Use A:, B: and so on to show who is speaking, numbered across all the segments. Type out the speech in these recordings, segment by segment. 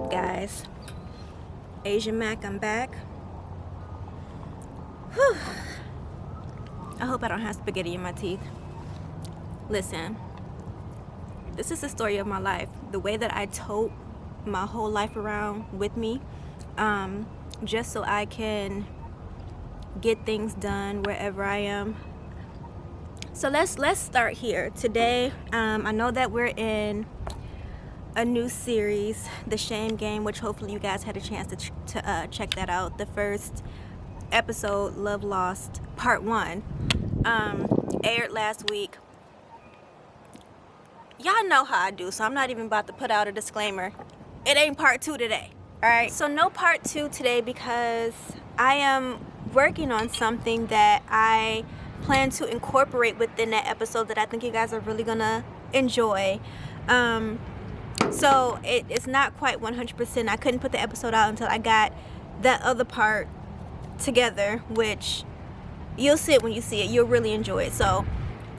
A: up, guys? Asian Mac, I'm back. Whew. I hope I don't have spaghetti in my teeth. Listen, this is the story of my life. The way that I tote my whole life around with me, just so I can get things done wherever I am. So let's start here. Today, I know that we're in a new series, The Shame Game, which hopefully you guys had a chance to check that out. The first episode, Love Lost, Part 1, aired last week. Y'all know how I do, so I'm not even about to put out a disclaimer. It ain't Part 2 today, all right? So no Part 2 today because I am working on something that I plan to incorporate within that episode that I think you guys are really gonna enjoy. So it's not quite 100%. I couldn't put the episode out until I got that other part together, which you'll see it when you see it. You'll really enjoy it. So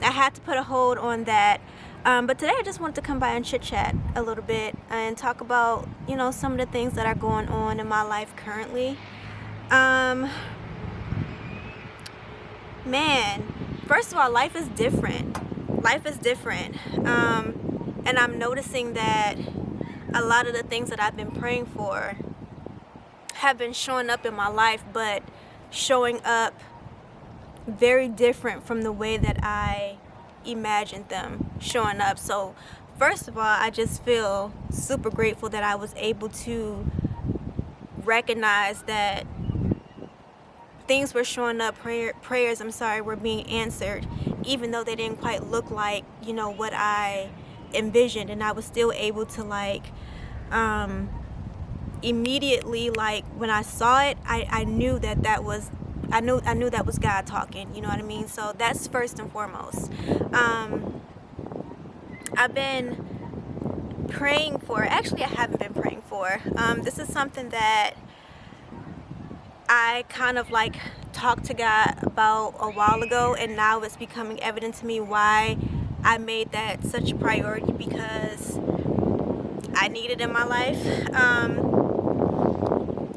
A: I had to put a hold on that. But today I just wanted to come by and chit chat a little bit and talk about, some of the things that are going on in my life currently. Man, first of all, life is different. And I'm noticing that a lot of the things that I've been praying for have been showing up in my life, but showing up very different from the way that I imagined them showing up. So first of all, I just feel super grateful that I was able to recognize that things were showing up, prayers were being answered, even though they didn't quite look like, what I envisioned. And I was still able to immediately, when I saw it, I knew that was God talking, you know what I mean? So that's first and foremost. I've been praying for, actually I haven't been praying for, this is something that I kind of talked to God about a while ago, and now it's becoming evident to me why I made that such a priority, because I need it in my life.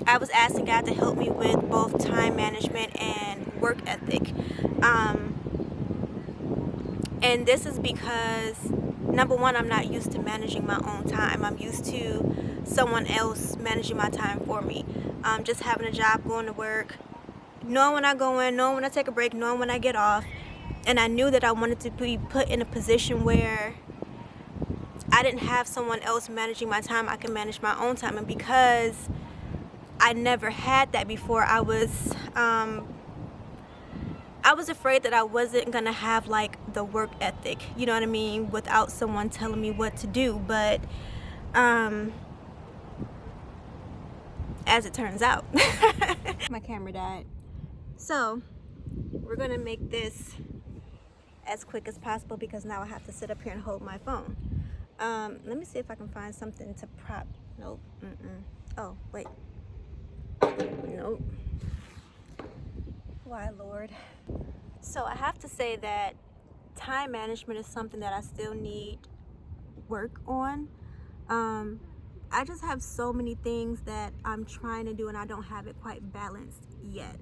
A: I was asking God to help me with both time management and work ethic. And this is because, number one, I'm not used to managing my own time. I'm used to someone else managing my time for me. Just having a job, going to work, knowing when I go in, knowing when I take a break, knowing when I get off. And I knew that I wanted to be put in a position where I didn't have someone else managing my time. I can manage my own time. And because I never had that before, I was afraid that I wasn't gonna have the work ethic, you know what I mean, without someone telling me what to do. But as it turns out, my camera died. So we're gonna make this as quick as possible because now I have to sit up here and hold my phone. Let me see if I can find something to prop. Nope. Oh, wait. Nope. Why, Lord? So I have to say that time management is something that I still need work on. I just have so many things that I'm trying to do and I don't have it quite balanced yet.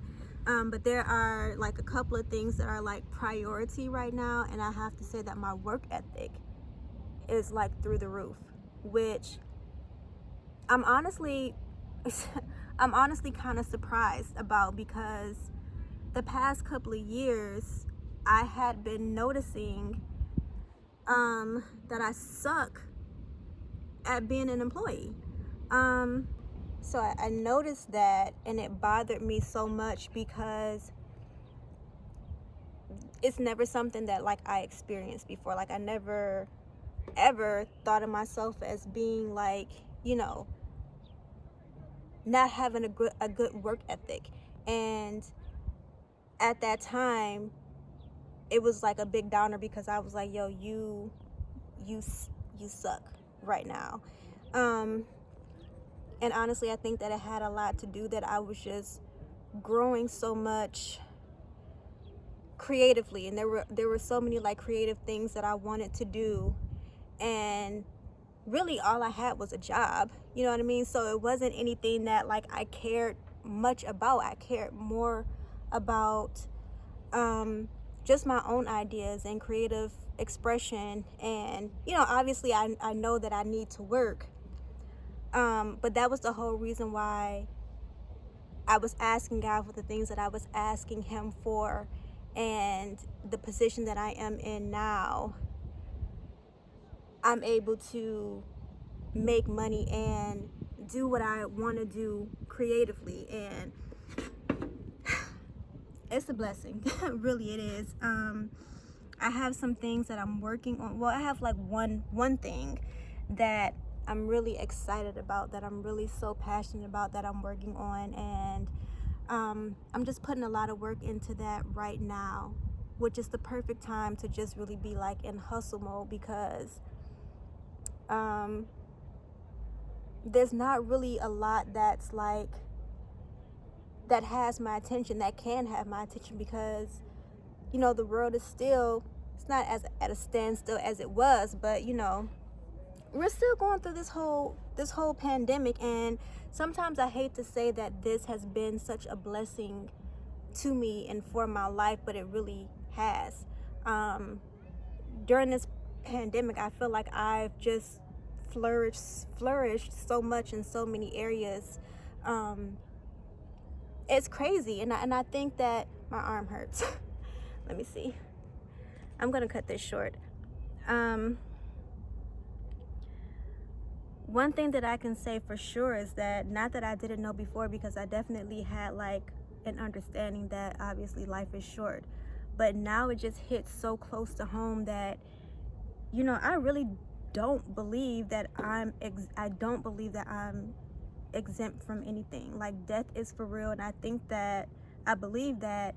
A: But there are a couple of things that are priority right now, and I have to say that my work ethic is through the roof, which I'm honestly kind of surprised about, because the past couple of years I had been noticing that I suck at being an employee. So I noticed that, and it bothered me so much because it's never something that I experienced before. I never ever thought of myself as being not having a good work ethic. And at that time it was a big downer, because I was yo, you suck right now. And honestly, I think that it had a lot to do that I was just growing so much creatively, and there were so many creative things that I wanted to do, and really all I had was a job, You know what I mean? So it wasn't anything that like I cared much about. I cared more about just my own ideas and creative expression. And obviously I know that I need to work, but that was the whole reason why I was asking God for the things that I was asking him for. And the position that I am in now, I'm able to make money and do what I want to do creatively, and it's a blessing. Really it is. I have some things that I'm working on. Well, I have like one thing that I'm really excited about, that I'm really so passionate about, that I'm working on, and I'm just putting a lot of work into that right now, which is the perfect time to just really be like in hustle mode, because there's not really a lot that's like that has my attention, that can have my attention, because the world is still, it's not as at a standstill as it was, but we're still going through this whole pandemic. And sometimes I hate to say that this has been such a blessing to me and for my life, but it really has. During this pandemic, I feel like I've just flourished so much in so many areas. It's crazy, and I think that my arm hurts. Let me see. I'm gonna cut this short. One thing that I can say for sure is that, not that I didn't know before, because I definitely had like an understanding that obviously life is short, but now it just hits so close to home that I really don't believe that I'm exempt from anything. Like, death is for real, and I believe that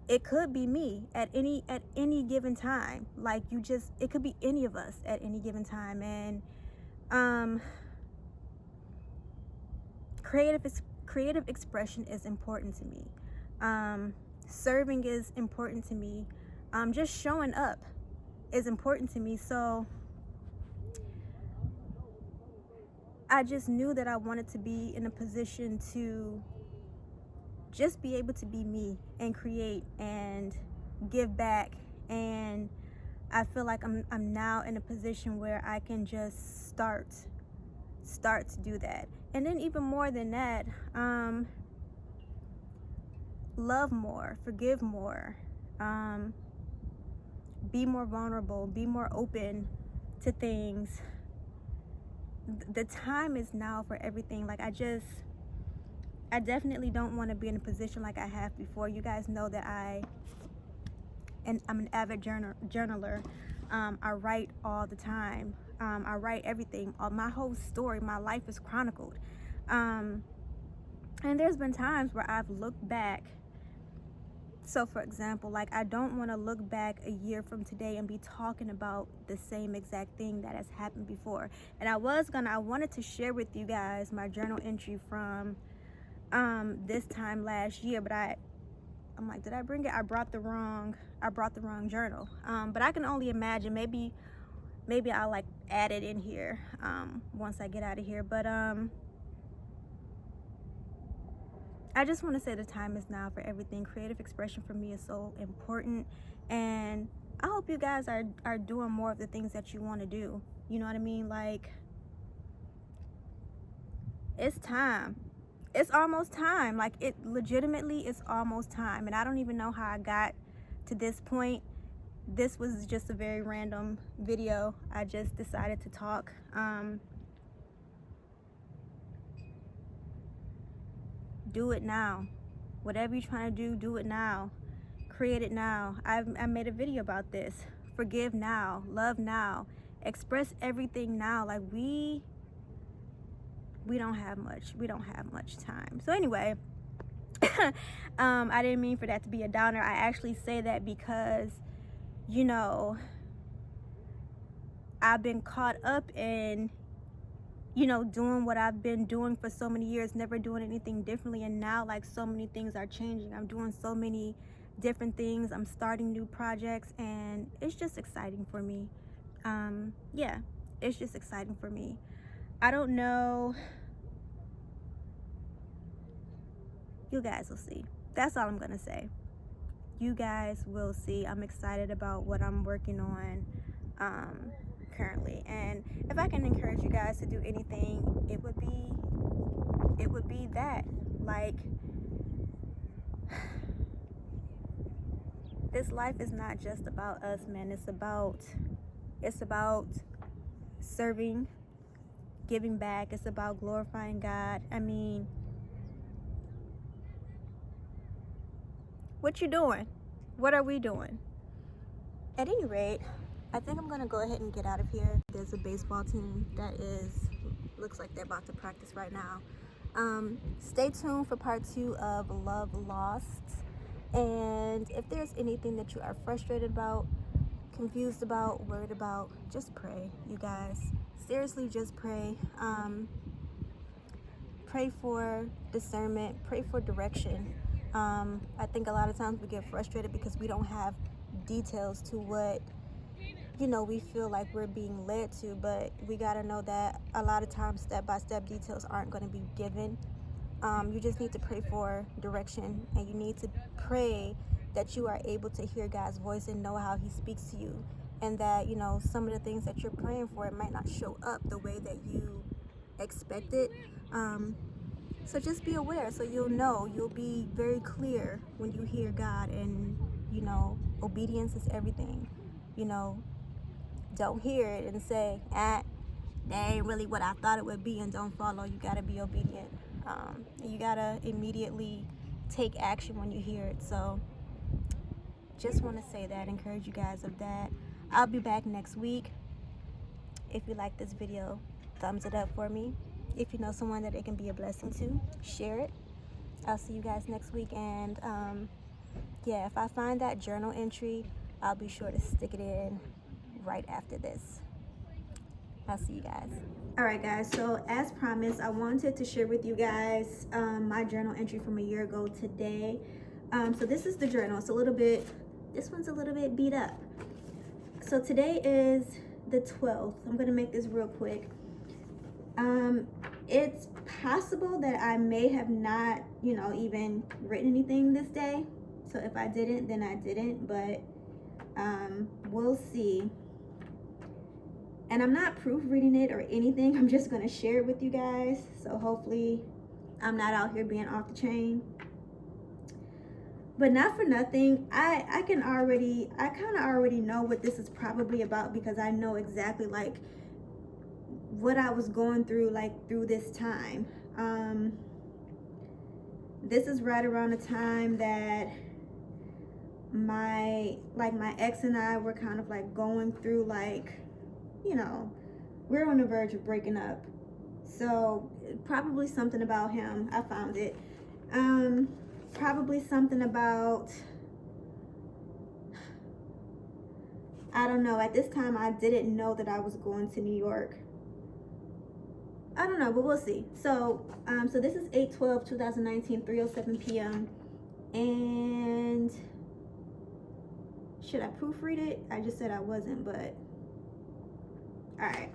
A: it could be me at any given time. Like, it could be any of us at any given time. And creative expression is important to me. Serving is important to me. Just showing up is important to me. So I just knew that I wanted to be in a position to just be able to be me and create and give back. And I feel like I'm now in a position where I can just start to do that. And then even more than that, love more, forgive more, be more vulnerable, be more open to things. The time is now for everything. Like, I definitely don't want to be in a position like I have before. You guys know that I'm an avid journaler. I write all the time. I write everything. My whole story, my life is chronicled. And there's been times where I've looked back. So for example, like, I don't want to look back a year from today and be talking about the same exact thing that has happened before. And I wanted to share with you guys my journal entry from this time last year, but I'm like, did I bring it? I brought the wrong journal. But I can only imagine, maybe I'll like add it in here once I get out of here. But I just want to say the time is now for everything. Creative expression for me is so important, and I hope you guys are doing more of the things that you want to do. You know what I mean? Like, it's time. It's almost time. Like, it legitimately is almost time. And I don't even know how I got to this point. This was just a very random video. I just decided to talk. Do it now. Whatever you're trying to do it now. Create it now. I made a video about this. Forgive now. Love now. Express everything now. Like, we don't have much time. So anyway, I didn't mean for that to be a downer. I actually say that because I've been caught up in doing what I've been doing for so many years, never doing anything differently. And now, like, so many things are changing. I'm doing so many different things. I'm starting new projects, and it's just exciting for me. Yeah, it's just exciting for me. I don't know. You guys will see. That's all I'm gonna say. You guys will see. I'm excited about what I'm working on currently, and if I can encourage you guys to do anything, it would be that. Like, this life is not just about us, man. It's about serving, giving back. It's about glorifying God. I mean, what you doing? What are we doing? At any rate, I think I'm gonna go ahead and get out of here. There's a baseball team that looks like they're about to practice right now. Stay tuned for part 2 of Love Lost. And if there's anything that you are frustrated about, confused about, worried about, just pray, you guys. Seriously, just pray. Pray for discernment, pray for direction. I think a lot of times we get frustrated because we don't have details to what we feel like we're being led to, but we got to know that a lot of times step-by-step details aren't going to be given. You just need to pray for direction, and you need to pray that you are able to hear God's voice and know how he speaks to you, and that some of the things that you're praying for, it might not show up the way that you expected. So just be aware, so you'll be very clear when you hear God. And obedience is everything. Don't hear it and say, that ain't really what I thought it would be, and don't follow. You gotta be obedient. You gotta immediately take action when you hear it. So just want to say that, encourage you guys of that. I'll be back next week. If you like this video, thumbs it up for me. If you know someone that it can be a blessing to, share it. I'll see you guys next week. And yeah, if I find that journal entry, I'll be sure to stick it in right after this. I'll see you guys. All right, guys, so as promised, I wanted to share with you guys my journal entry from a year ago today. So this is the journal. It's this one's a little bit beat up. So today is the 12th. I'm gonna make this real quick. It's possible that I may have not, even written anything this day. So if I didn't, then I didn't, but we'll see. And I'm not proofreading it or anything. I'm just gonna share it with you guys. So hopefully I'm not out here being off the chain. But not for nothing, I kind of already know what this is probably about, because I know exactly like what I was going through through this time. This is right around the time that my ex and I were kind of like going through we're on the verge of breaking up. So probably something about him. I found it. Probably something about, I don't know. At this time, I didn't know that I was going to New York. I don't know, but we'll see. So, so this is 8/12/2019, 3:07 p.m. And should I proofread it? I just said I wasn't, but all right.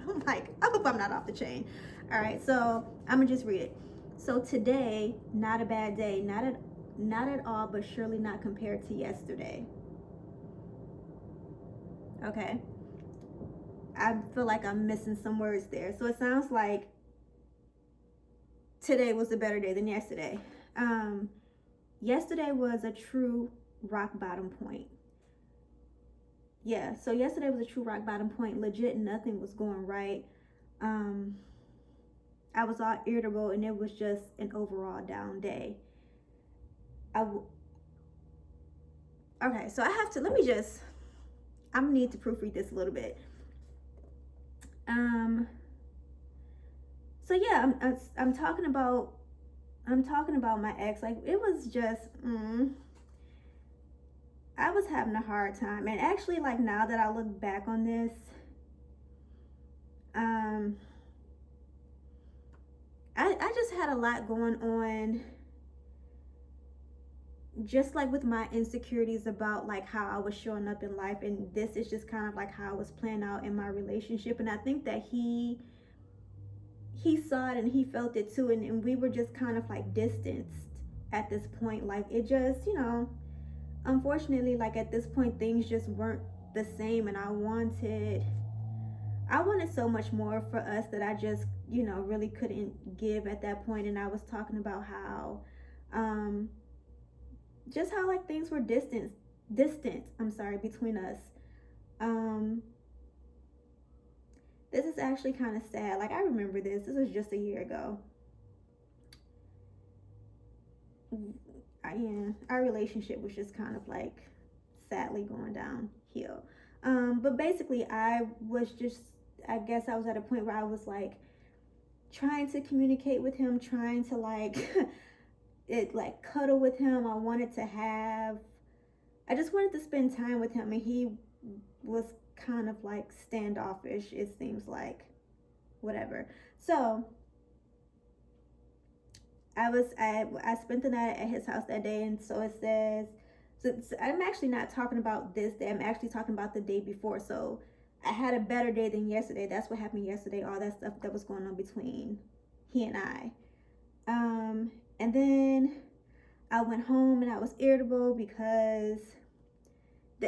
A: I'm like, I hope I'm not off the chain. All right, so I'm gonna just read it. So today, not a bad day, not at all, but surely not compared to yesterday. Okay. I feel like I'm missing some words there. So it sounds like today was a better day than yesterday. Yesterday was a true rock bottom point. Yeah, so yesterday was a true rock bottom point. Legit, nothing was going right. I was all irritable, and it was just an overall down day. Okay, so I'm gonna need to proofread this a little bit. So yeah, I'm talking about my ex. Like, it was just I was having a hard time. And actually, like, now that I look back on this, I just had a lot going on just like with my insecurities about like how I was showing up in life, and this is just kind of like how I was playing out in my relationship. And I think that he saw it and he felt it too, and we were just kind of like distanced at this point. Like it just, unfortunately, like at this point things just weren't the same, and I wanted so much more for us that I just, really couldn't give at that point. And I was talking about how just how like things were distant, I'm sorry, between us. um this is actually kind of sad. Like I remember this was just a year ago. Yeah, our relationship was just kind of like sadly going downhill. But basically I guess I was at a point where I was like trying to communicate with him, trying to like it like cuddle with him. I just wanted to spend time with him, and he was kind of like standoffish, it seems like. Whatever. So I spent the night at his house that day, and so it says, so I'm actually not talking about this day. I'm actually talking about the day before. So I had a better day than yesterday. That's what happened yesterday. All that stuff that was going on between he and I. And then I went home and I was irritable because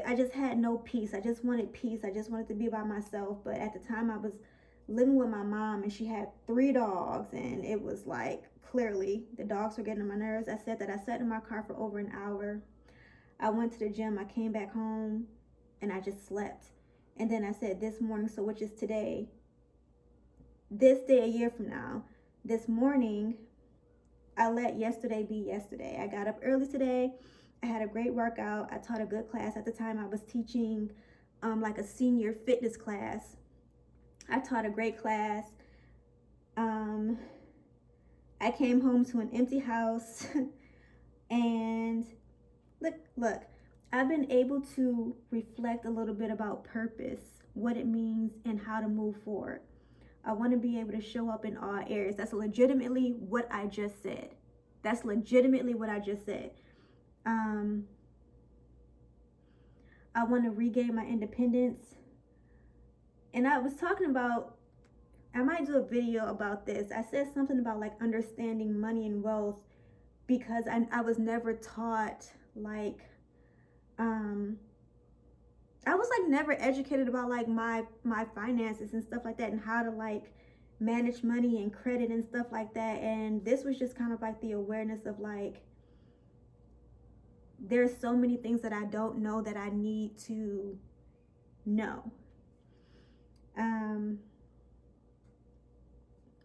A: I just had no peace. I just wanted peace. I just wanted to be by myself. But at the time, I was living with my mom, and she had 3 dogs, and it was like clearly the dogs were getting on my nerves. I said that I sat in my car for over an hour. I went to the gym. I came back home, and I just slept. And then I said this morning, so which is today, this day a year from now, this morning, I let yesterday be yesterday. I got up early today. I had a great workout. I taught a good class. At the time, I was teaching like a senior fitness class. I taught a great class. I came home to an empty house. And look, I've been able to reflect a little bit about purpose, what it means, and how to move forward. I want to be able to show up in all areas. That's legitimately what I just said. That's legitimately what I just said. I want to regain my independence. And I was talking about, I might do a video about this. I said something about like understanding money and wealth, because I was never taught like, I was like never educated about like my finances and stuff like that, and how to like manage money and credit and stuff like that. And this was just kind of like the awareness of like, there's so many things that I don't know that I need to know.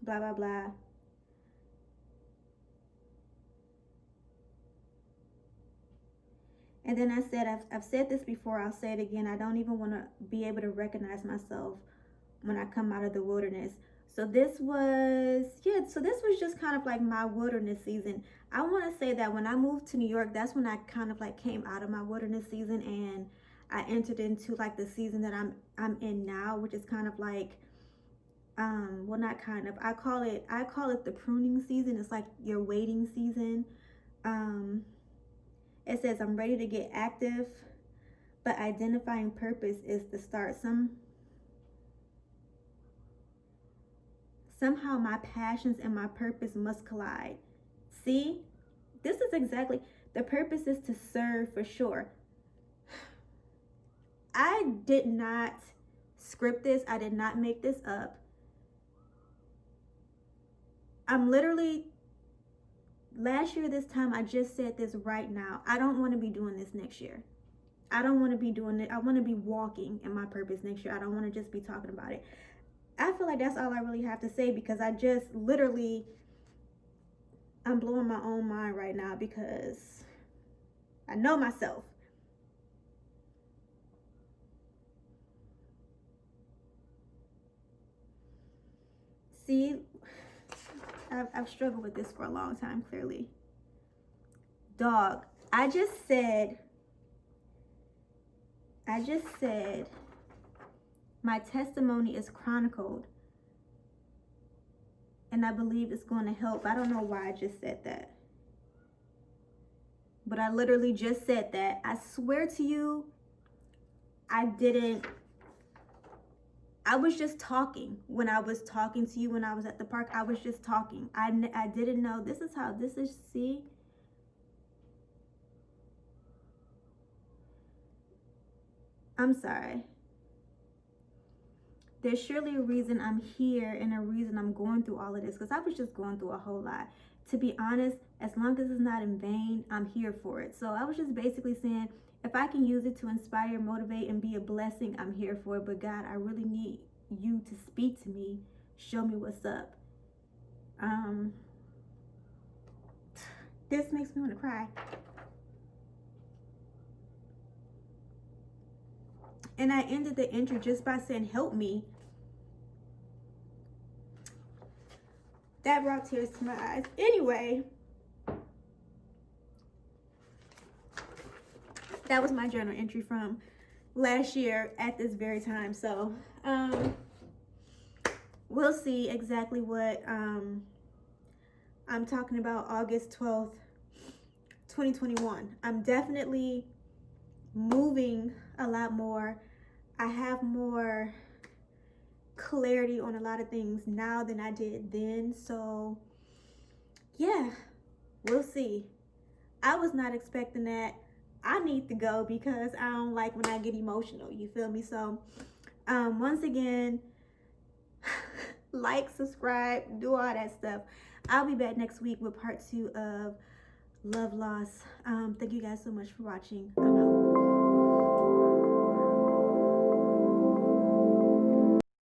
A: Blah blah blah. And then I said, I've said this before, I'll say it again. I don't even want to be able to recognize myself when I come out of the wilderness. So this was just kind of like my wilderness season. I want to say that when I moved to New York, that's when I kind of like came out of my wilderness season, and I entered into like the season that I'm in now, which is kind of like, well, not kind of, I call it the pruning season. It's like your waiting season. It says, I'm ready to get active, but identifying purpose is the start. Somehow my passions and my purpose must collide. See, this is exactly, the purpose is to serve for sure. I did not script this. I did not make this up. I'm literally, last year this time, I just said this right now. I don't want to be doing this next year. I don't want to be doing it. I want to be walking in my purpose next year. I don't want to just be talking about it. I feel like that's all I really have to say, because I just literally, I'm blowing my own mind right now because I know myself. See, I've struggled with this for a long time, clearly. Dog, I just said my testimony is chronicled, and I believe it's going to help. I don't know why I just said that, but I literally just said that. I swear to you, I didn't. I was just talking when I was talking to you when I was at the park. I was just talking. I didn't know this is how this is. See? I'm sorry. There's surely a reason I'm here and a reason I'm going through all of this, because I was just going through a whole lot. To be honest, as long as it's not in vain, I'm here for it. So I was just basically saying, if I can use it to inspire, motivate, and be a blessing, I'm here for it. But God, I really need you to speak to me, show me what's up. This makes me want to cry. And I ended the entry just by saying, help me. That brought tears to my eyes. Anyway, that was my journal entry from last year at this very time. So, we'll see exactly what I'm talking about August 12th, 2021. I'm definitely moving a lot more. I have more clarity on a lot of things now than I did then. So yeah, we'll see. I was not expecting that. I need to go because I don't like when I get emotional, you feel me? So once again, like, subscribe, do all that stuff. I'll be back next week with part 2 of Love Loss. Thank you guys so much for watching.